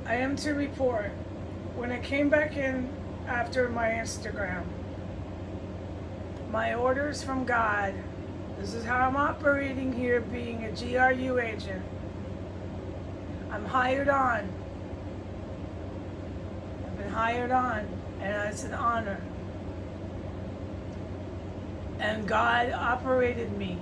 I am to report, when I came back in after my Instagram, my orders from God, this is how I'm operating here being a GRU agent. I'm hired on. I've been hired on, and it's an honor. And God operated me.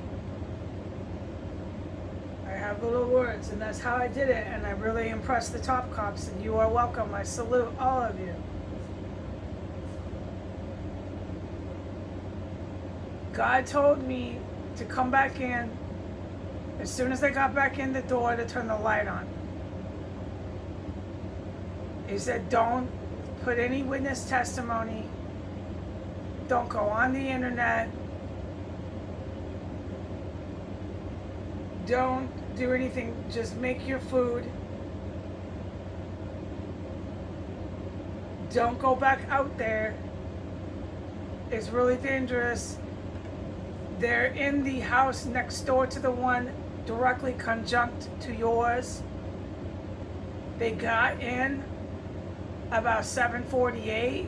I have little words, and that's how I did it, and I really impressed the top cops, and you are welcome. I salute all of you. God told me to come back in as soon as I got back in the door to turn the light on. He said, don't put any witness testimony. Don't go on the internet. Don't do anything. Just make your food. Don't go back out there. It's really dangerous. They're in the house next door to the one directly conjunct to yours. They got in about 7:48,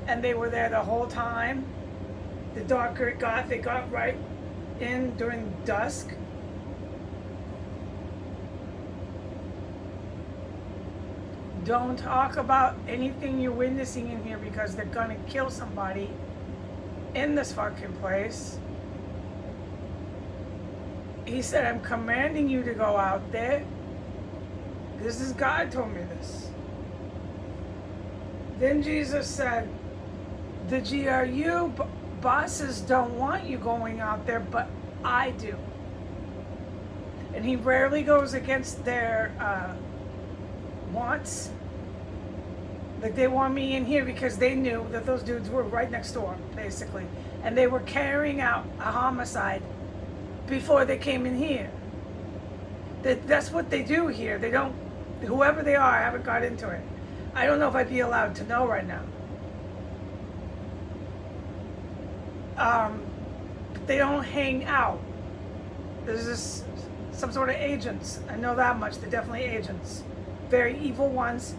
and they were there the whole time. The darker it got, they got right in during dusk. Don't talk about anything you're witnessing in here because they're gonna kill somebody in this fucking place. He said, I'm commanding you to go out there. This is God told me this. Then Jesus said, the GRU bosses don't want you going out there, but I do. And he rarely goes against their wants. Like, they want me in here because they knew that those dudes were right next door, basically. And they were carrying out a homicide before they came in here. That's what they do here. They don't, whoever they are, I haven't got into it. I don't know if I'd be allowed to know right now. But they don't hang out. There's just some sort of agents. I know that much. They're definitely agents. Very evil ones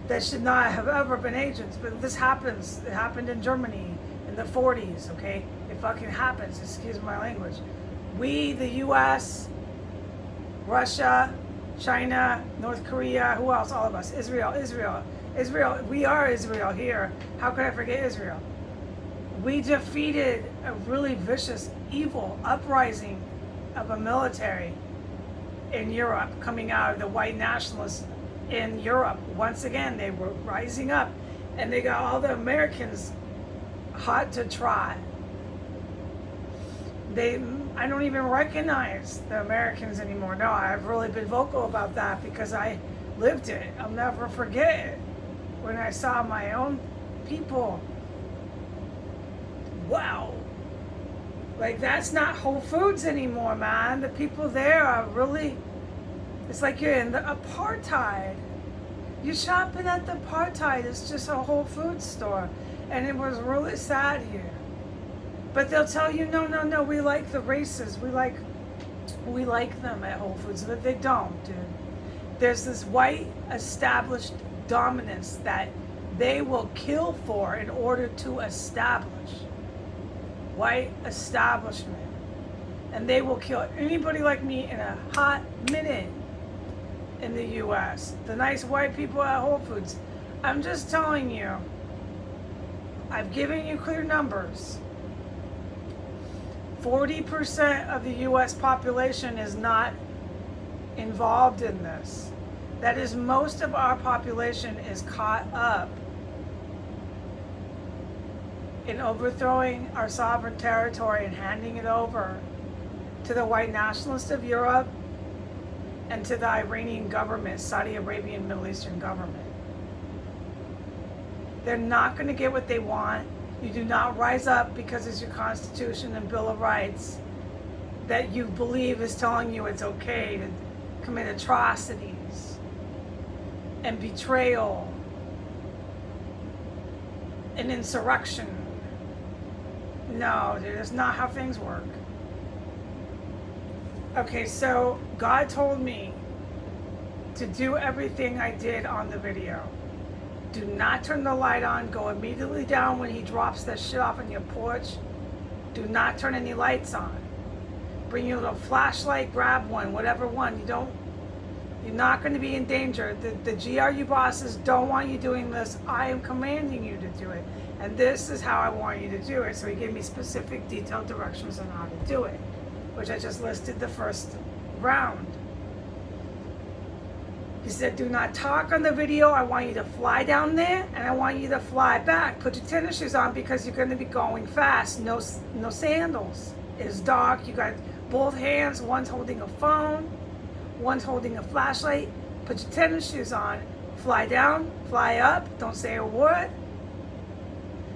that should not have ever been agents. But this happens. It happened in Germany in the 40s, okay? It fucking happens. Excuse my language. We, the US, Russia, China, North Korea, who else? All of us. Israel. We are Israel here. How could I forget Israel? We defeated a really vicious, evil uprising of a military in Europe, coming out of the white nationalists in Europe. Once again, they were rising up, and they got all the Americans hot to trot. I don't even recognize the Americans anymore. No, I've really been vocal about that because I lived it. I'll never forget it. When I saw my own people. Wow. Like, that's not Whole Foods anymore, man. The people there are really, it's like you're in the apartheid. You're shopping at the apartheid. It's just a Whole Foods store. And it was really sad here. But they'll tell you, no, we like the races. We like them at Whole Foods. But they don't, dude. There's this white established dominance that they will kill for in order to establish. White establishment. And they will kill anybody like me in a hot minute in the US. The nice white people at Whole Foods. I'm just telling you, I've given you clear numbers. 40% of the US population is not involved in this. That is, most of our population is caught up in overthrowing our sovereign territory and handing it over to the white nationalists of Europe and to the Iranian government, Saudi Arabian Middle Eastern government. They're not going to get what they want. You do not rise up because it's your Constitution and Bill of Rights that you believe is telling you it's okay to commit atrocities and betrayal and insurrection. No, dude, that's not how things work. Okay, so God told me to do everything I did on the video. Do not turn the light on. Go immediately down when he drops that shit off on your porch. Do not turn any lights on. Bring your little flashlight, grab one, whatever one. You're not going to be in danger. The GRU bosses don't want you doing this. I am commanding you to do it. And this is how I want you to do it. So he gave me specific detailed directions on how to do it, which I just listed the first round. He said, do not talk on the video. I want you to fly down there and I want you to fly back. Put your tennis shoes on because you're going to be going fast. No sandals. It's dark. You got both hands. One's holding a phone. One's holding a flashlight. Put your tennis shoes on. Fly down. Fly up. Don't say a word.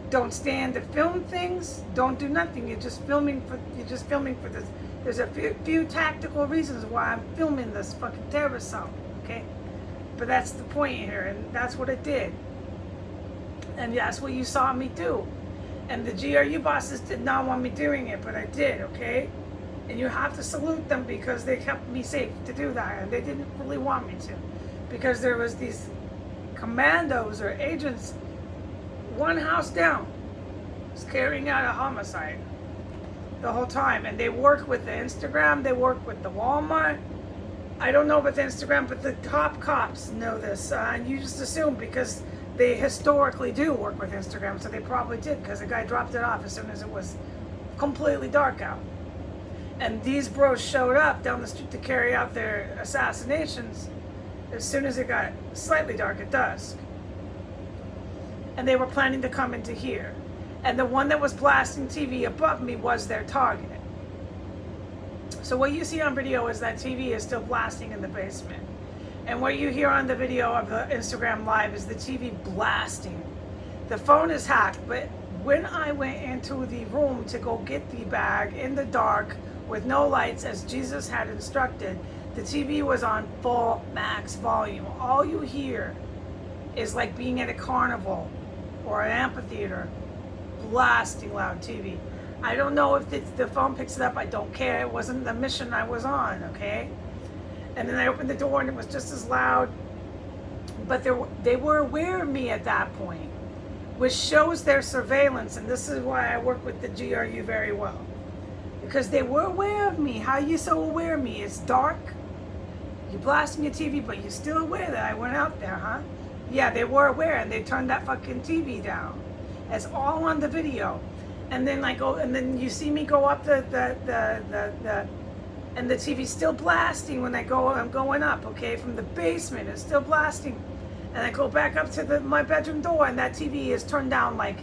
Don't stand to film things. Don't do nothing. You're just filming for this. There's a few tactical reasons why I'm filming this fucking terrorist zone. Okay? But that's the point here, and that's what it did. And that's what you saw me do. And the GRU bosses did not want me doing it, but I did, okay? And you have to salute them because they kept me safe to do that, and they didn't really want me to. Because there was these commandos or agents one house down was carrying out a homicide the whole time. And they worked with the Instagram, they worked with the Walmart. I don't know about the Instagram, but the top cops know this. And you just assume because they historically do work with Instagram, so they probably did because the guy dropped it off as soon as it was completely dark out. And these bros showed up down the street to carry out their assassinations as soon as it got slightly dark at dusk. And they were planning to come into here. And the one that was blasting TV above me was their target. So what you see on video is that TV is still blasting in the basement. And what you hear on the video of the Instagram live is the TV blasting. The phone is hacked, but when I went into the room to go get the bag in the dark with no lights as Jesus had instructed, the TV was on full max volume. All you hear is like being at a carnival or an amphitheater, blasting loud TV. I don't know if the phone picks it up. I don't care. It wasn't the mission I was on, okay? And then I opened the door and it was just as loud. But they were aware of me at that point, which shows their surveillance. And this is why I work with the GRU very well. Because they were aware of me. How are you so aware of me? It's dark. You're blasting your TV, but you're still aware that I went out there, huh? Yeah, they were aware, and they turned that fucking TV down. It's all on the video. And then and then you see me go up and the TV's still blasting when I'm going up, okay, from the basement. It's still blasting. And I go back up to my bedroom door, and that TV is turned down like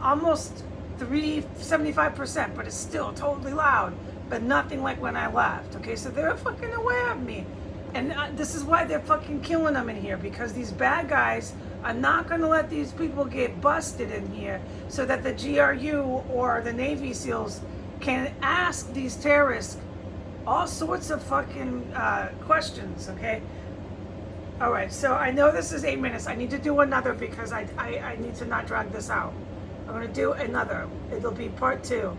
almost 75%, but it's still totally loud. But nothing like when I left, okay? So they're fucking aware of me. And this is why they're fucking killing them in here, because these bad guys are not going to let these people get busted in here so that the GRU or the Navy SEALs can ask these terrorists all sorts of fucking questions, okay? All right, so I know this is 8 minutes. I need to do another because I need to not drag this out. I'm going to do another. It'll be part 2.